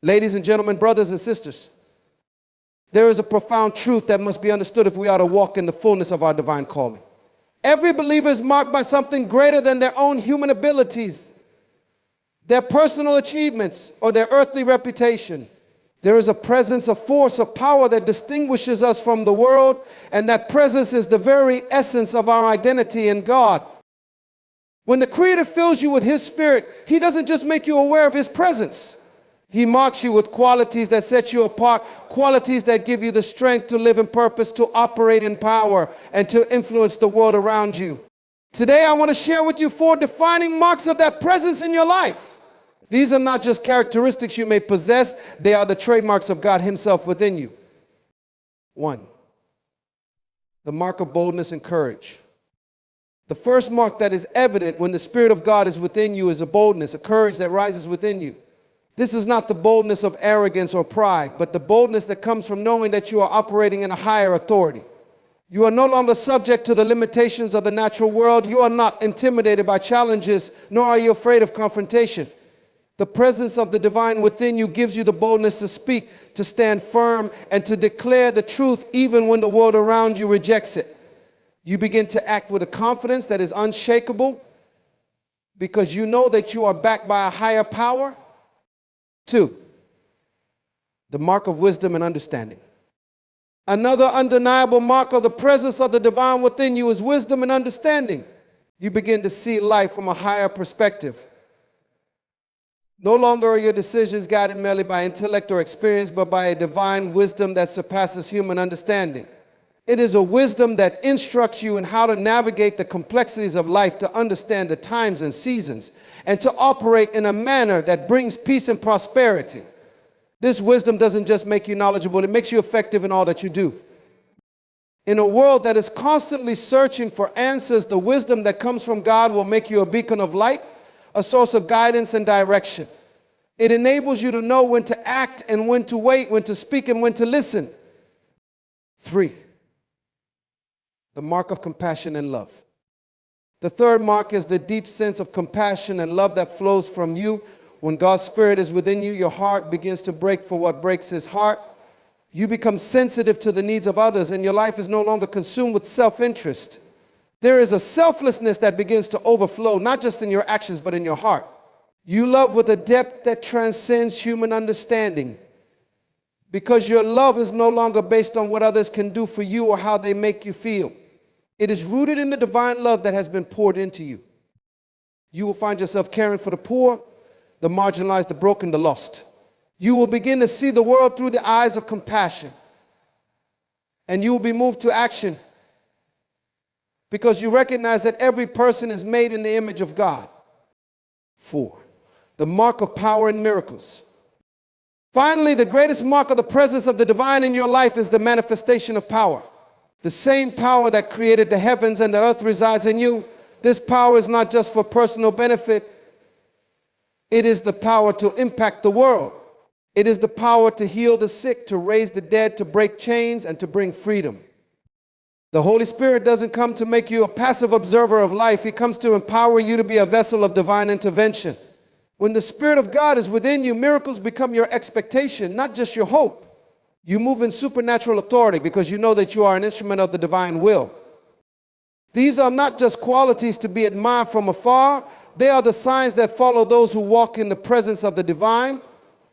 Ladies and gentlemen, brothers and sisters, there is a profound truth that must be understood if we are to walk in the fullness of our divine calling. Every believer is marked by something greater than their own human abilities, their personal achievements, or their earthly reputation. There is a presence, a force, a power that distinguishes us from the world, and that presence is the very essence of our identity in God. When the Creator fills you with His Spirit, He doesn't just make you aware of His presence. He marks you with qualities that set you apart, qualities that give you the strength to live in purpose, to operate in power, and to influence the world around you. Today, I want to share with you 4 defining marks of that presence in your life. These are not just characteristics you may possess, they are the trademarks of God Himself within you. 1, the mark of boldness and courage. The first mark that is evident when the Spirit of God is within you is a boldness, a courage that rises within you. This is not the boldness of arrogance or pride, but the boldness that comes from knowing that you are operating in a higher authority. You are no longer subject to the limitations of the natural world. You are not intimidated by challenges, nor are you afraid of confrontation. The presence of the divine within you gives you the boldness to speak, to stand firm, and to declare the truth even when the world around you rejects it. You begin to act with a confidence that is unshakable because you know that you are backed by a higher power. 2, the mark of wisdom and understanding. Another undeniable mark of the presence of the divine within you is wisdom and understanding. You begin to see life from a higher perspective. No longer are your decisions guided merely by intellect or experience, but by a divine wisdom that surpasses human understanding. It is a wisdom that instructs you in how to navigate the complexities of life, to understand the times and seasons, and to operate in a manner that brings peace and prosperity. This wisdom doesn't just make you knowledgeable, it makes you effective in all that you do. In a world that is constantly searching for answers, the wisdom that comes from God will make you a beacon of light, a source of guidance and direction. It enables you to know when to act and when to wait, when to speak and when to listen. 3, the mark of compassion and love. The third mark is the deep sense of compassion and love that flows from you. When God's Spirit is within you, your heart begins to break for what breaks His heart. You become sensitive to the needs of others, and your life is no longer consumed with self-interest. There is a selflessness that begins to overflow, not just in your actions, but in your heart. You love with a depth that transcends human understanding, because your love is no longer based on what others can do for you or how they make you feel. It is rooted in the divine love that has been poured into you. You will find yourself caring for the poor, the marginalized, the broken, the lost. You will begin to see the world through the eyes of compassion. And you will be moved to action because you recognize that every person is made in the image of God. 4, the mark of power and miracles. Finally, the greatest mark of the presence of the divine in your life is the manifestation of power. The same power that created the heavens and the earth resides in you. This power is not just for personal benefit. It is the power to impact the world. It is the power to heal the sick, to raise the dead, to break chains, and to bring freedom. The Holy Spirit doesn't come to make you a passive observer of life. He comes to empower you to be a vessel of divine intervention. When the Spirit of God is within you, miracles become your expectation, not just your hope. You move in supernatural authority because you know that you are an instrument of the divine will. These are not just qualities to be admired from afar. They are the signs that follow those who walk in the presence of the divine.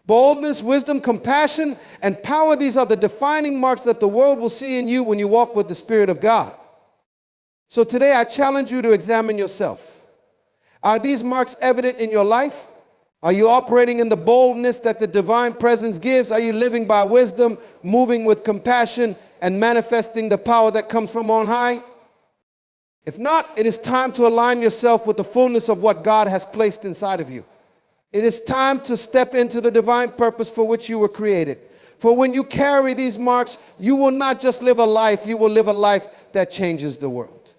Boldness, wisdom, compassion, and power, these are the defining marks that the world will see in you when you walk with the Spirit of God. So today I challenge you to examine yourself. Are these marks evident in your life? Are you operating in the boldness that the divine presence gives? Are you living by wisdom, moving with compassion, and manifesting the power that comes from on high? If not, it is time to align yourself with the fullness of what God has placed inside of you. It is time to step into the divine purpose for which you were created. For when you carry these marks, you will not just live a life, you will live a life that changes the world.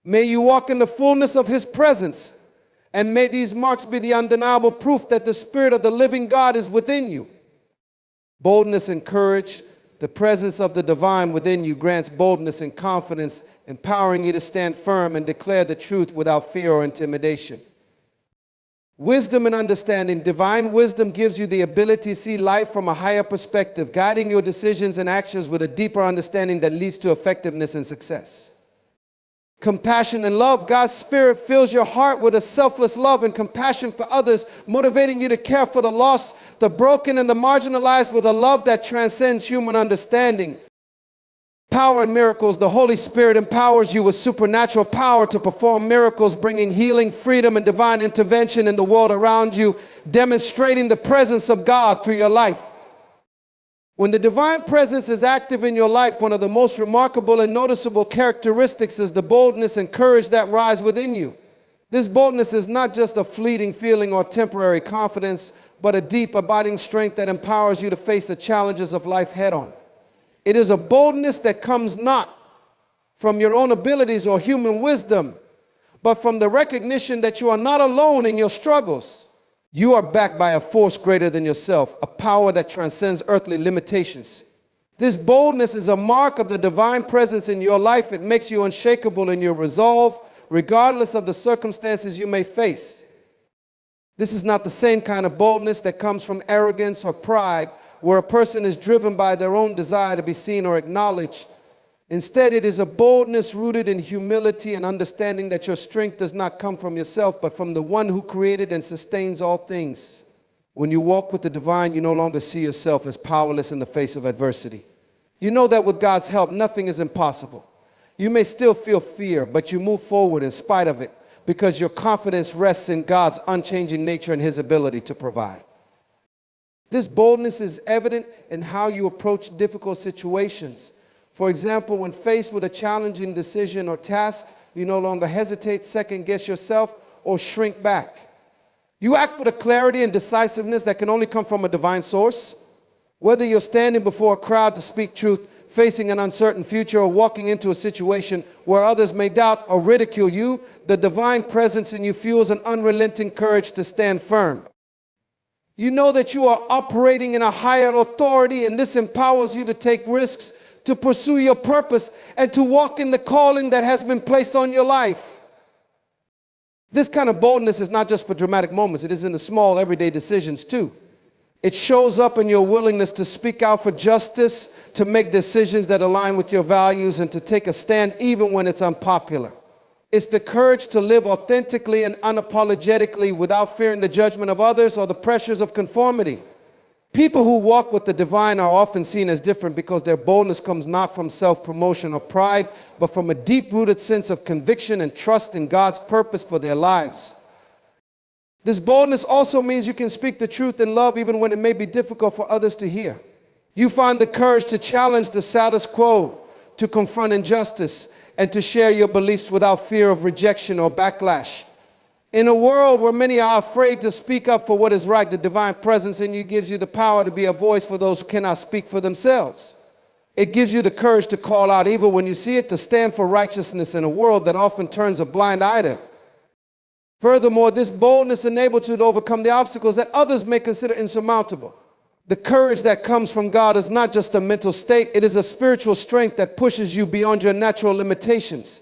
May you walk in the fullness of His presence, and may these marks be the undeniable proof that the Spirit of the living God is within you. Boldness and courage, the presence of the divine within you grants boldness and confidence, empowering you to stand firm and declare the truth without fear or intimidation. Wisdom and understanding. Divine wisdom gives you the ability to see life from a higher perspective, guiding your decisions and actions with a deeper understanding that leads to effectiveness and success. Compassion and love. God's Spirit fills your heart with a selfless love and compassion for others, motivating you to care for the lost, the broken, and the marginalized with a love that transcends human understanding. Power and miracles. The Holy Spirit empowers you with supernatural power to perform miracles, bringing healing, freedom, and divine intervention in the world around you, demonstrating the presence of God through your life. When the divine presence is active in your life, one of the most remarkable and noticeable characteristics is the boldness and courage that rise within you. This boldness is not just a fleeting feeling or temporary confidence, but a deep, abiding strength that empowers you to face the challenges of life head on. It is a boldness that comes not from your own abilities or human wisdom, but from the recognition that you are not alone in your struggles. You are backed by a force greater than yourself, a power that transcends earthly limitations. This boldness is a mark of the divine presence in your life. It makes you unshakable in your resolve, regardless of the circumstances you may face. This is not the same kind of boldness that comes from arrogance or pride, where a person is driven by their own desire to be seen or acknowledged. Instead, it is a boldness rooted in humility and understanding that your strength does not come from yourself, but from the one who created and sustains all things. When you walk with the divine, you no longer see yourself as powerless in the face of adversity. You know that with God's help, nothing is impossible. You may still feel fear, but you move forward in spite of it, because your confidence rests in God's unchanging nature and his ability to provide. This boldness is evident in how you approach difficult situations. For example, when faced with a challenging decision or task, you no longer hesitate, second-guess yourself, or shrink back. You act with a clarity and decisiveness that can only come from a divine source. Whether you're standing before a crowd to speak truth, facing an uncertain future, or walking into a situation where others may doubt or ridicule you, the divine presence in you fuels an unrelenting courage to stand firm. You know that you are operating in a higher authority, and this empowers you to take risks, to pursue your purpose, and to walk in the calling that has been placed on your life. This kind of boldness is not just for dramatic moments. It is in the small, everyday decisions, too. It shows up in your willingness to speak out for justice, to make decisions that align with your values, and to take a stand even when it's unpopular. It's the courage to live authentically and unapologetically without fearing the judgment of others or the pressures of conformity. People who walk with the divine are often seen as different because their boldness comes not from self-promotion or pride, but from a deep-rooted sense of conviction and trust in God's purpose for their lives. This boldness also means you can speak the truth in love even when it may be difficult for others to hear. You find the courage to challenge the status quo, to confront injustice, and to share your beliefs without fear of rejection or backlash. In a world where many are afraid to speak up for what is right, the divine presence in you gives you the power to be a voice for those who cannot speak for themselves. It gives you the courage to call out evil when you see it, to stand for righteousness in a world that often turns a blind eye to. Furthermore, this boldness enables you to overcome the obstacles that others may consider insurmountable. The courage that comes from God is not just a mental state, it is a spiritual strength that pushes you beyond your natural limitations.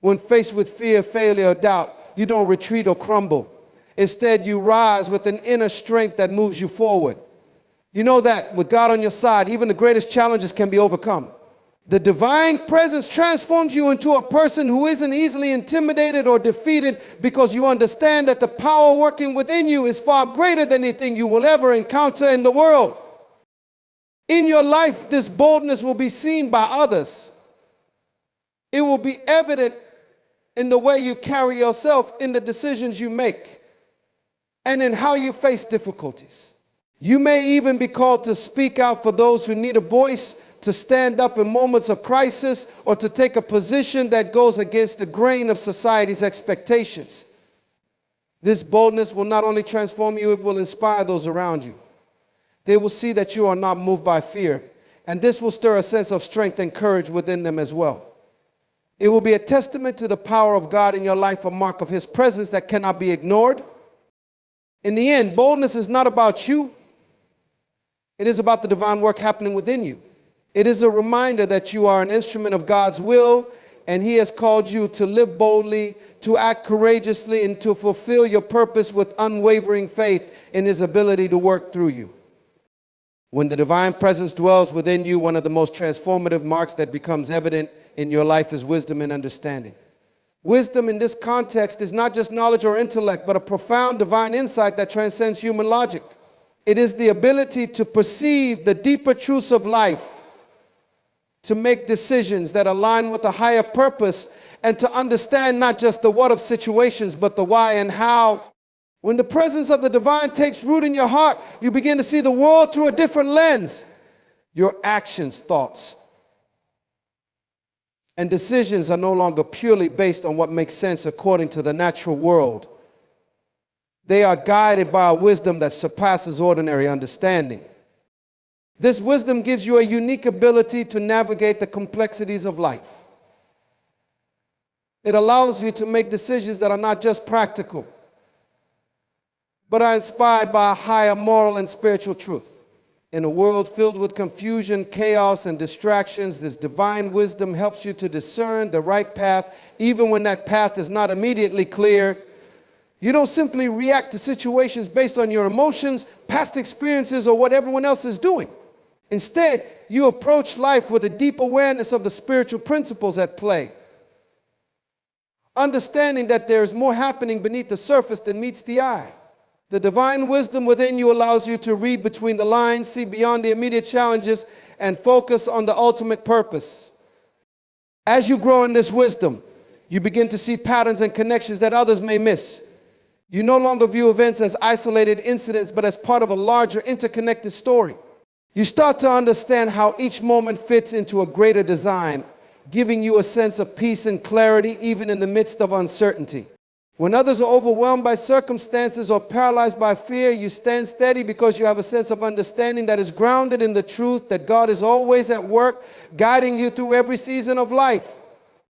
When faced with fear, failure, or doubt, you don't retreat or crumble. Instead, you rise with an inner strength that moves you forward. You know that with God on your side, even the greatest challenges can be overcome. The divine presence transforms you into a person who isn't easily intimidated or defeated, because you understand that the power working within you is far greater than anything you will ever encounter in the world. In your life, this boldness will be seen by others. It will be evident in the way you carry yourself, in the decisions you make, and in how you face difficulties. You may even be called to speak out for those who need a voice, to stand up in moments of crisis, or to take a position that goes against the grain of society's expectations. This boldness will not only transform you, it will inspire those around you. They will see that you are not moved by fear, and this will stir a sense of strength and courage within them as well. It will be a testament to the power of God in your life, a mark of his presence that cannot be ignored. In the end, boldness is not about you. It is about the divine work happening within you. It is a reminder that you are an instrument of God's will, And he has called you to live boldly, to act courageously, and to fulfill your purpose with unwavering faith in his ability to work through you. When the divine presence dwells within you, one of the most transformative marks that becomes evident in your life is wisdom and understanding. Wisdom in this context is not just knowledge or intellect, but a profound divine insight that transcends human logic. It is the ability to perceive the deeper truths of life, to make decisions that align with a higher purpose, and to understand not just the what of situations, but the why and how. When the presence of the divine takes root in your heart, you begin to see the world through a different lens. Your actions, thoughts, and decisions are no longer purely based on what makes sense according to the natural world. They are guided by a wisdom that surpasses ordinary understanding. This wisdom gives you a unique ability to navigate the complexities of life. It allows you to make decisions that are not just practical, but are inspired by a higher moral and spiritual truth. In a world filled with confusion, chaos, and distractions, this divine wisdom helps you to discern the right path, even when that path is not immediately clear. You don't simply react to situations based on your emotions, past experiences, or what everyone else is doing. Instead, you approach life with a deep awareness of the spiritual principles at play, understanding that there is more happening beneath the surface than meets the eye. The divine wisdom within you allows you to read between the lines, see beyond the immediate challenges, and focus on the ultimate purpose. As you grow in this wisdom, you begin to see patterns and connections that others may miss. You no longer view events as isolated incidents, but as part of a larger interconnected story. You start to understand how each moment fits into a greater design, giving you a sense of peace and clarity even in the midst of uncertainty. When others are overwhelmed by circumstances or paralyzed by fear, you stand steady because you have a sense of understanding that is grounded in the truth that God is always at work, guiding you through every season of life.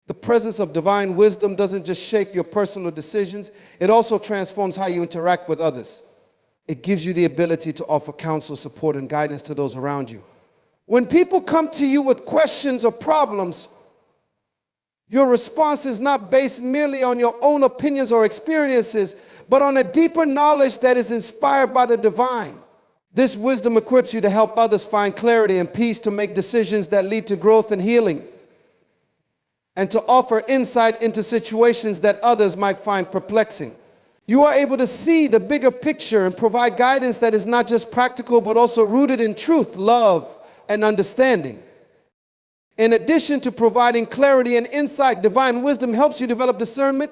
The presence of divine wisdom doesn't just shape your personal decisions, it also transforms how you interact with others. It gives you the ability to offer counsel, support, and guidance to those around you. When people come to you with questions or problems, your response is not based merely on your own opinions or experiences, but on a deeper knowledge that is inspired by the divine. This wisdom equips you to help others find clarity and peace, to make decisions that lead to growth and healing, and to offer insight into situations that others might find perplexing. You are able to see the bigger picture and provide guidance that is not just practical, but also rooted in truth, love, and understanding. In addition to providing clarity and insight, divine wisdom helps you develop discernment.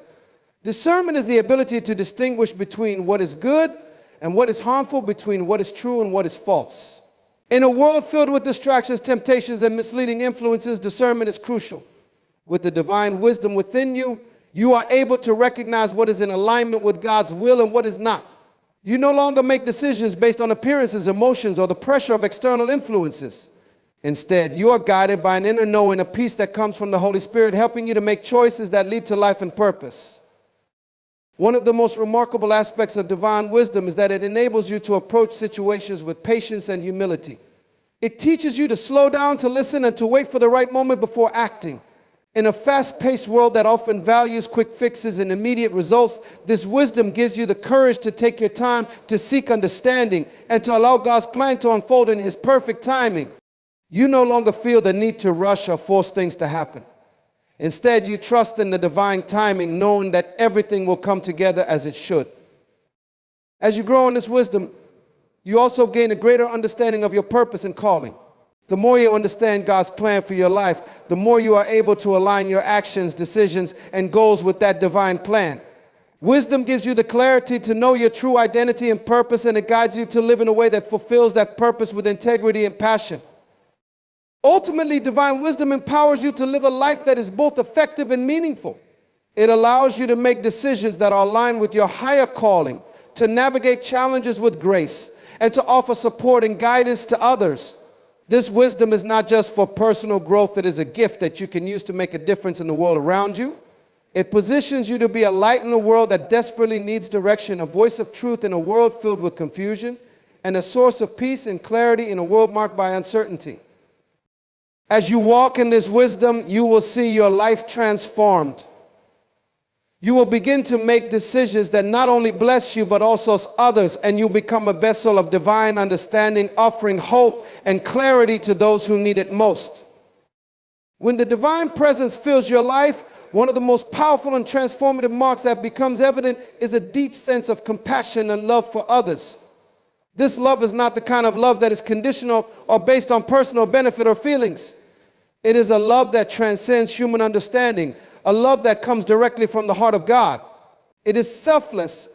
Discernment is the ability to distinguish between what is good and what is harmful, between what is true and what is false. In a world filled with distractions, temptations, and misleading influences, discernment is crucial. With the divine wisdom within you, you are able to recognize what is in alignment with God's will and what is not. You no longer make decisions based on appearances, emotions, or the pressure of external influences. Instead, you are guided by an inner knowing, a peace that comes from the Holy Spirit, helping you to make choices that lead to life and purpose. One of the most remarkable aspects of divine wisdom is that it enables you to approach situations with patience and humility. It teaches you to slow down, to listen, and to wait for the right moment before acting. In a fast-paced world that often values quick fixes and immediate results, this wisdom gives you the courage to take your time to seek understanding and to allow God's plan to unfold in His perfect timing. You no longer feel the need to rush or force things to happen. Instead, you trust in the divine timing, knowing that everything will come together as it should. As you grow in this wisdom, you also gain a greater understanding of your purpose and calling. The more you understand God's plan for your life, the more you are able to align your actions, decisions, and goals with that divine plan. Wisdom gives you the clarity to know your true identity and purpose, and it guides you to live in a way that fulfills that purpose with integrity and passion. Ultimately, divine wisdom empowers you to live a life that is both effective and meaningful. It allows you to make decisions that are aligned with your higher calling, to navigate challenges with grace, and to offer support and guidance to others. This wisdom is not just for personal growth, it is a gift that you can use to make a difference in the world around you. It positions you to be a light in a world that desperately needs direction, a voice of truth in a world filled with confusion, and a source of peace and clarity in a world marked by uncertainty. As you walk in this wisdom, you will see your life transformed. You will begin to make decisions that not only bless you, but also others, and you become a vessel of divine understanding, offering hope and clarity to those who need it most. When the divine presence fills your life, one of the most powerful and transformative marks that becomes evident is a deep sense of compassion and love for others. This love is not the kind of love that is conditional or based on personal benefit or feelings. It is a love that transcends human understanding, a love that comes directly from the heart of God. It is selfless,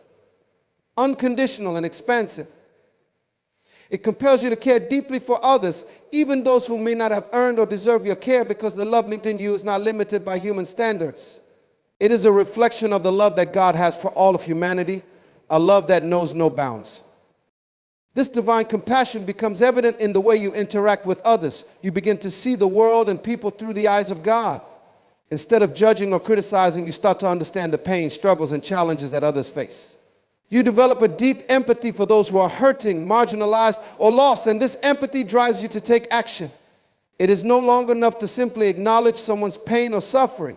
unconditional, and expansive. It compels you to care deeply for others, even those who may not have earned or deserve your care, because the love linked in you is not limited by human standards. It is a reflection of the love that God has for all of humanity, a love that knows no bounds. This divine compassion becomes evident in the way you interact with others. You begin to see the world and people through the eyes of God. Instead of judging or criticizing, you start to understand the pain, struggles, and challenges that others face. You develop a deep empathy for those who are hurting, marginalized, or lost, and this empathy drives you to take action. It is no longer enough to simply acknowledge someone's pain or suffering.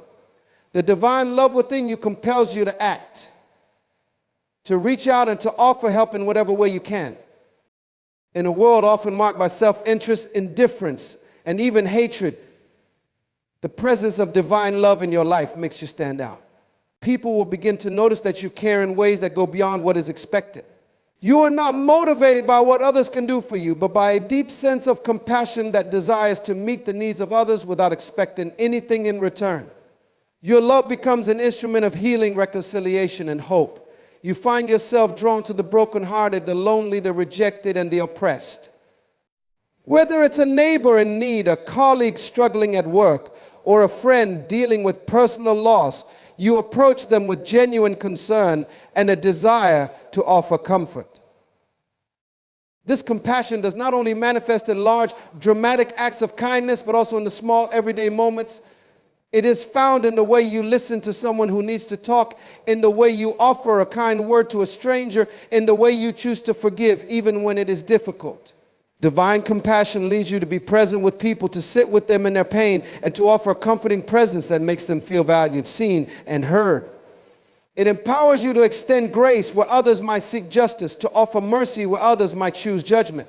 The divine love within you compels you to act, to reach out and to offer help in whatever way you can. In a world often marked by self-interest, indifference, and even hatred, the presence of divine love in your life makes you stand out. People will begin to notice that you care in ways that go beyond what is expected. You are not motivated by what others can do for you, but by a deep sense of compassion that desires to meet the needs of others without expecting anything in return. Your love becomes an instrument of healing, reconciliation, and hope. You find yourself drawn to the brokenhearted, the lonely, the rejected, and the oppressed. Whether it's a neighbor in need, a colleague struggling at work, or a friend dealing with personal loss, you approach them with genuine concern and a desire to offer comfort. This compassion does not only manifest in large, dramatic acts of kindness, but also in the small, everyday moments. It is found in the way you listen to someone who needs to talk, in the way you offer a kind word to a stranger, in the way you choose to forgive, even when it is difficult. Divine compassion leads you to be present with people, to sit with them in their pain, and to offer a comforting presence that makes them feel valued, seen, and heard. It empowers you to extend grace where others might seek justice, to offer mercy where others might choose judgment.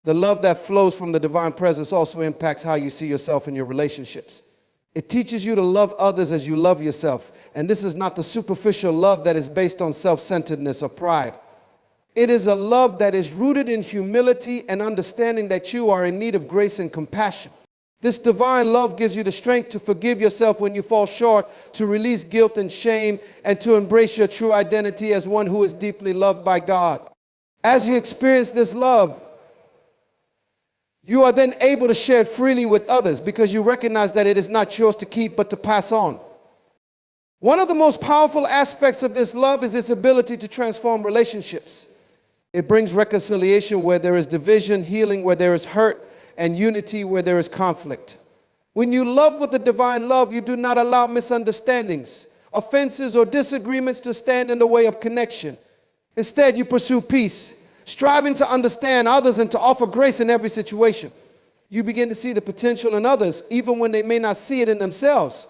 The love that flows from the divine presence also impacts how you see yourself in your relationships. It teaches you to love others as you love yourself. And this is not the superficial love that is based on self-centeredness or pride. It is a love that is rooted in humility and understanding that you are in need of grace and compassion. This divine love gives you the strength to forgive yourself when you fall short, to release guilt and shame, and to embrace your true identity as one who is deeply loved by God. As you experience this love, you are then able to share it freely with others because you recognize that it is not yours to keep but to pass on. One of the most powerful aspects of this love is its ability to transform relationships. It brings reconciliation where there is division, healing where there is hurt, and unity where there is conflict. When you love with the divine love, you do not allow misunderstandings, offenses, or disagreements to stand in the way of connection. Instead, you pursue peace, striving to understand others and to offer grace in every situation. You begin to see the potential in others, even when they may not see it in themselves.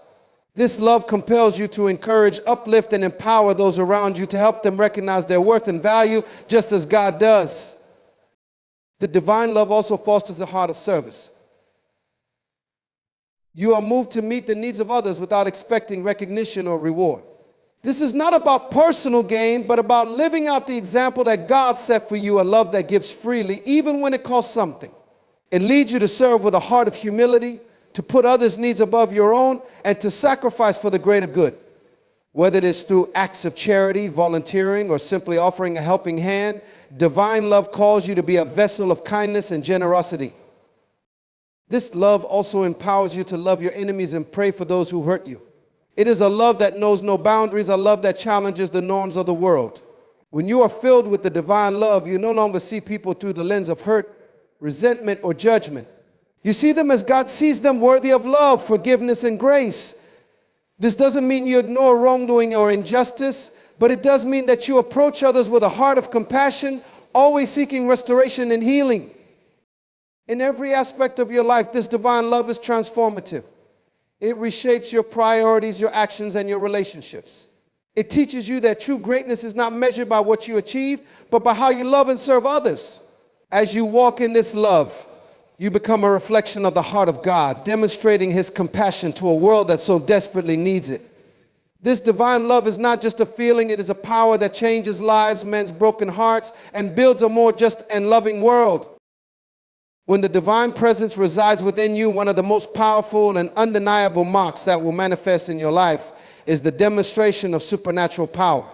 This love compels you to encourage, uplift, and empower those around you to help them recognize their worth and value, just as God does. The divine love also fosters a heart of service. You are moved to meet the needs of others without expecting recognition or reward. This is not about personal gain, but about living out the example that God set for you, a love that gives freely, even when it costs something. It leads you to serve with a heart of humility, to put others' needs above your own, and to sacrifice for the greater good. Whether it is through acts of charity, volunteering, or simply offering a helping hand, divine love calls you to be a vessel of kindness and generosity. This love also empowers you to love your enemies and pray for those who hurt you. It is a love that knows no boundaries, a love that challenges the norms of the world. When you are filled with the divine love, you no longer see people through the lens of hurt, resentment, or judgment. You see them as God sees them, worthy of love, forgiveness, and grace. This doesn't mean you ignore wrongdoing or injustice, but it does mean that you approach others with a heart of compassion, always seeking restoration and healing. In every aspect of your life, this divine love is transformative. It reshapes your priorities, your actions, and your relationships. It teaches you that true greatness is not measured by what you achieve, but by how you love and serve others. As you walk in this love, you become a reflection of the heart of God, demonstrating His compassion to a world that so desperately needs it. This divine love is not just a feeling, it is a power that changes lives, mends broken hearts, and builds a more just and loving world. When the divine presence resides within you, one of the most powerful and undeniable marks that will manifest in your life is the demonstration of supernatural power.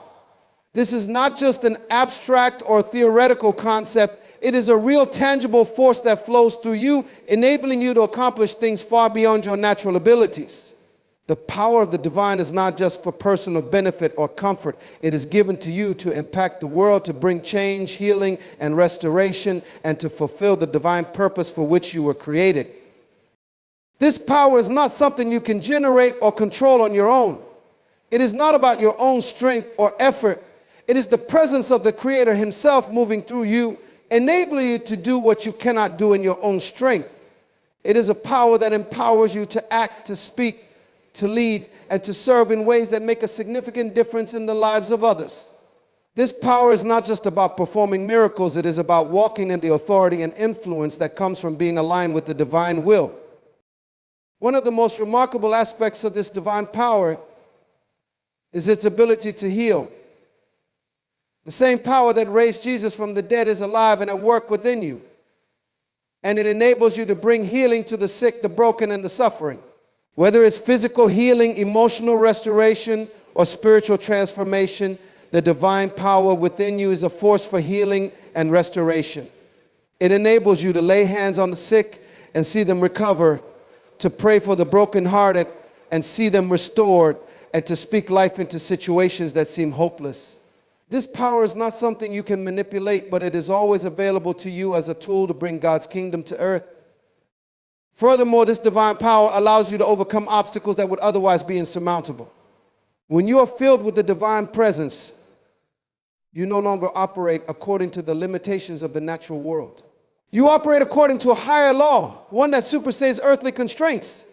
This is not just an abstract or theoretical concept. It is a real tangible force that flows through you, enabling you to accomplish things far beyond your natural abilities. The power of the divine is not just for personal benefit or comfort. It is given to you to impact the world, to bring change, healing, and restoration, and to fulfill the divine purpose for which you were created. This power is not something you can generate or control on your own. It is not about your own strength or effort. It is the presence of the Creator Himself moving through you, enabling you to do what you cannot do in your own strength. It is a power that empowers you to act, to speak, to lead, and to serve in ways that make a significant difference in the lives of others. This power is not just about performing miracles. It is about walking in the authority and influence that comes from being aligned with the divine will. One of the most remarkable aspects of this divine power is its ability to heal. The same power that raised Jesus from the dead is alive and at work within you. And it enables you to bring healing to the sick, the broken, and the suffering. Whether it's physical healing, emotional restoration, or spiritual transformation, the divine power within you is a force for healing and restoration. It enables you to lay hands on the sick and see them recover, to pray for the brokenhearted and see them restored, and to speak life into situations that seem hopeless. This power is not something you can manipulate, but it is always available to you as a tool to bring God's kingdom to earth. Furthermore, this divine power allows you to overcome obstacles that would otherwise be insurmountable. When you are filled with the divine presence, you no longer operate according to the limitations of the natural world. You operate according to a higher law, one that supersedes earthly constraints.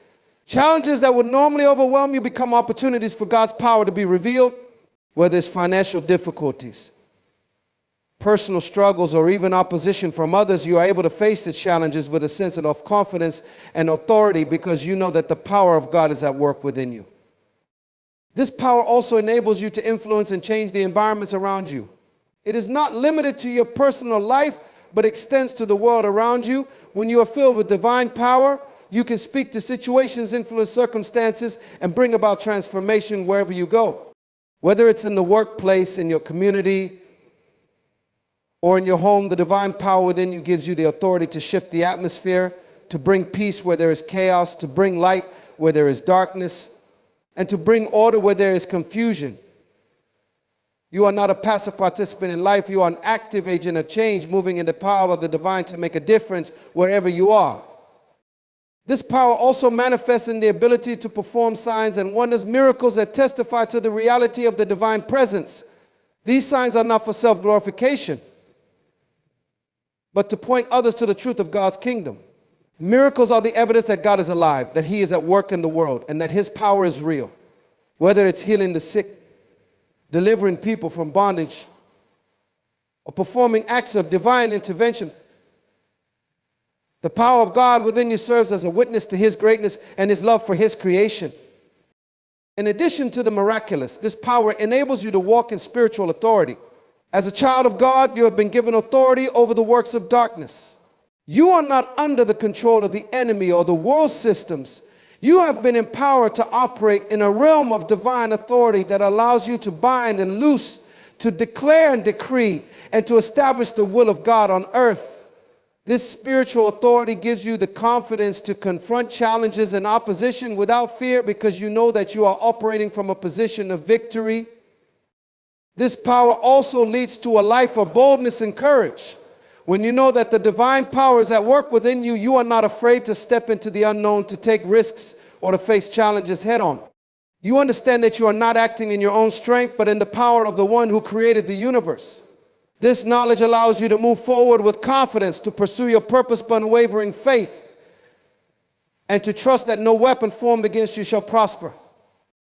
Challenges that would normally overwhelm you become opportunities for God's power to be revealed, whether it's financial difficulties, personal struggles, or even opposition from others. You are able to face the challenges with a sense of confidence and authority because you know that the power of God is at work within you. This power also enables you to influence and change the environments around you. It is not limited to your personal life, but extends to the world around you. When you are filled with divine power, you can speak to situations, influence circumstances, and bring about transformation wherever you go. Whether it's in the workplace, in your community, or in your home, the divine power within you gives you the authority to shift the atmosphere, to bring peace where there is chaos, to bring light where there is darkness, and to bring order where there is confusion. You are not a passive participant in life. You are an active agent of change, moving in the power of the divine to make a difference wherever you are. This power also manifests in the ability to perform signs and wonders, miracles that testify to the reality of the divine presence. These signs are not for self-glorification, but to point others to the truth of God's kingdom. Miracles are the evidence that God is alive, that He is at work in the world, and that His power is real. Whether it's healing the sick, delivering people from bondage, or performing acts of divine intervention, the power of God within you serves as a witness to His greatness and His love for His creation. In addition to the miraculous, this power enables you to walk in spiritual authority. As a child of God, you have been given authority over the works of darkness. You are not under the control of the enemy or the world systems. You have been empowered to operate in a realm of divine authority that allows you to bind and loose, to declare and decree, and to establish the will of God on earth. This spiritual authority gives you the confidence to confront challenges and opposition without fear because you know that you are operating from a position of victory. This power also leads to a life of boldness and courage. When you know that the divine power is at work within you, you are not afraid to step into the unknown, to take risks, or to face challenges head on. You understand that you are not acting in your own strength, but in the power of the one who created the universe. This knowledge allows you to move forward with confidence, to pursue your purpose by unwavering faith, and to trust that no weapon formed against you shall prosper.